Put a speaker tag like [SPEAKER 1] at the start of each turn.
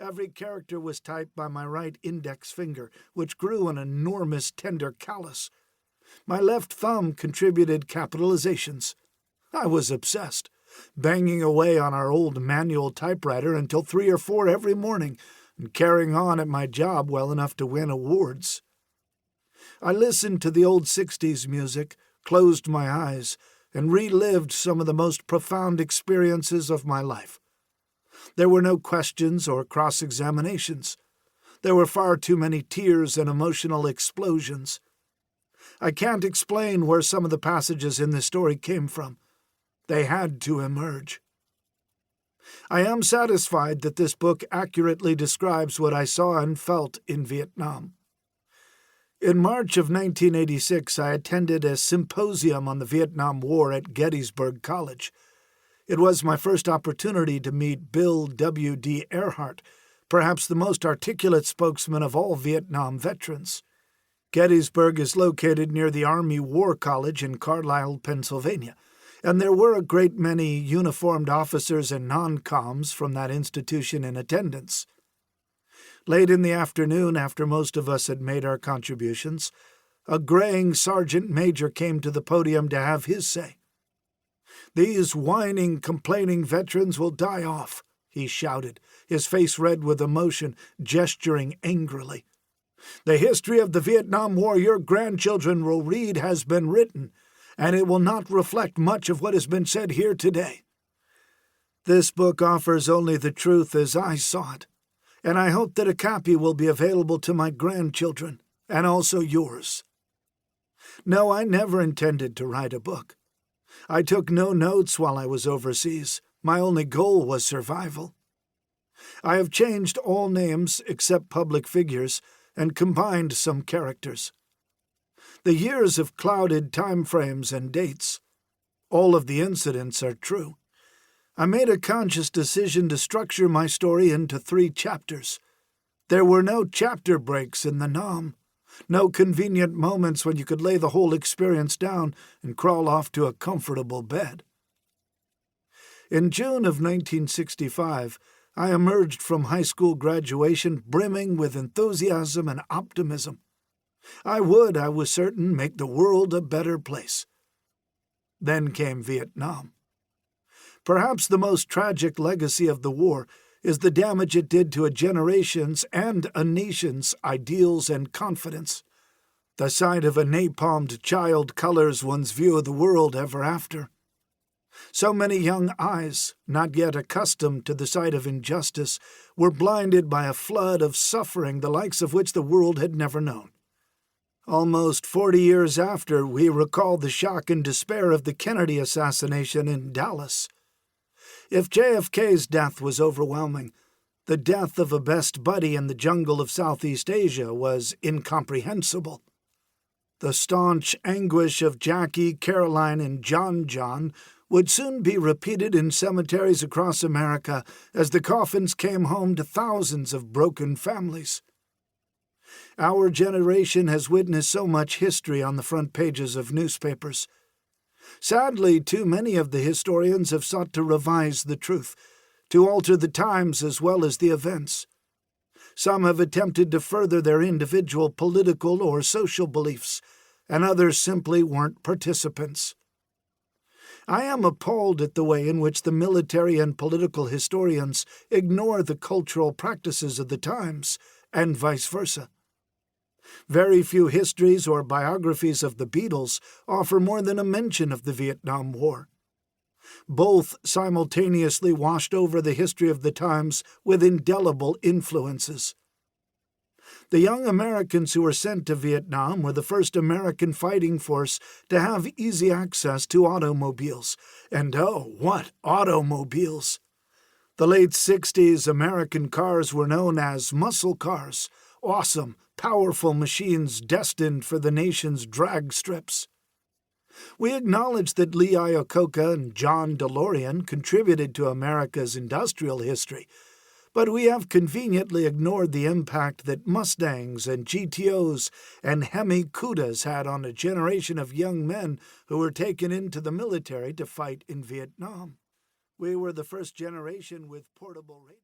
[SPEAKER 1] Every character was typed by my right index finger, which grew an enormous tender callus. My left thumb contributed capitalizations. I was obsessed, banging away on our old manual typewriter until 3 or 4 every morning, and carrying on at my job well enough to win awards. I listened to the old 60s music, closed my eyes, and relived some of the most profound experiences of my life. There were no questions or cross-examinations. There were far too many tears and emotional explosions. I can't explain where some of the passages in this story came from. They had to emerge. I am satisfied that this book accurately describes what I saw and felt in Vietnam. In March of 1986, I attended a symposium on the Vietnam War at Gettysburg College. It was my first opportunity to meet Bill W.D. Earhart, perhaps the most articulate spokesman of all Vietnam veterans. Gettysburg is located near the Army War College in Carlisle, Pennsylvania, and there were a great many uniformed officers and non-coms from that institution in attendance. Late in the afternoon, after most of us had made our contributions, a graying sergeant major came to the podium to have his say. "These whining, complaining veterans will die off," he shouted, his face red with emotion, gesturing angrily. "The history of the Vietnam War your grandchildren will read has been written, and it will not reflect much of what has been said here today. This book offers only the truth as I saw it, and I hope that a copy will be available to my grandchildren, and also yours." No, I never intended to write a book. I took no notes while I was overseas. My only goal was survival. I have changed all names except public figures and combined some characters. The years have clouded time frames and dates. All of the incidents are true. I made a conscious decision to structure my story into 3 chapters. There were no chapter breaks in the Nam, no convenient moments when you could lay the whole experience down and crawl off to a comfortable bed. In June of 1965, I emerged from high school graduation brimming with enthusiasm and optimism. I was certain, make the world a better place. Then came Vietnam. Perhaps the most tragic legacy of the war is the damage it did to a generation's and a nation's ideals and confidence. The sight of a napalmed child colors one's view of the world ever after. So many young eyes, not yet accustomed to the sight of injustice, were blinded by a flood of suffering the likes of which the world had never known. Almost 40 years after, we recall the shock and despair of the Kennedy assassination in Dallas. If JFK's death was overwhelming, the death of a best buddy in the jungle of Southeast Asia was incomprehensible. The staunch anguish of Jackie, Caroline, and John would soon be repeated in cemeteries across America as the coffins came home to thousands of broken families. Our generation has witnessed so much history on the front pages of newspapers. Sadly, too many of the historians have sought to revise the truth, to alter the times as well as the events. Some have attempted to further their individual political or social beliefs, and others simply weren't participants. I am appalled at the way in which the military and political historians ignore the cultural practices of the times, and vice versa. Very few histories or biographies of the Beatles offer more than a mention of the Vietnam War. Both simultaneously washed over the history of the times with indelible influences. The young Americans who were sent to Vietnam were the first American fighting force to have easy access to automobiles. And oh, what automobiles! The late 60s American cars were known as muscle cars, awesome, powerful machines destined for the nation's drag strips. We acknowledge that Lee Iacocca and John DeLorean contributed to America's industrial history, but we have conveniently ignored the impact that Mustangs and GTOs and Hemi Cudas had on a generation of young men who were taken into the military to fight in Vietnam. We were the first generation with portable radios.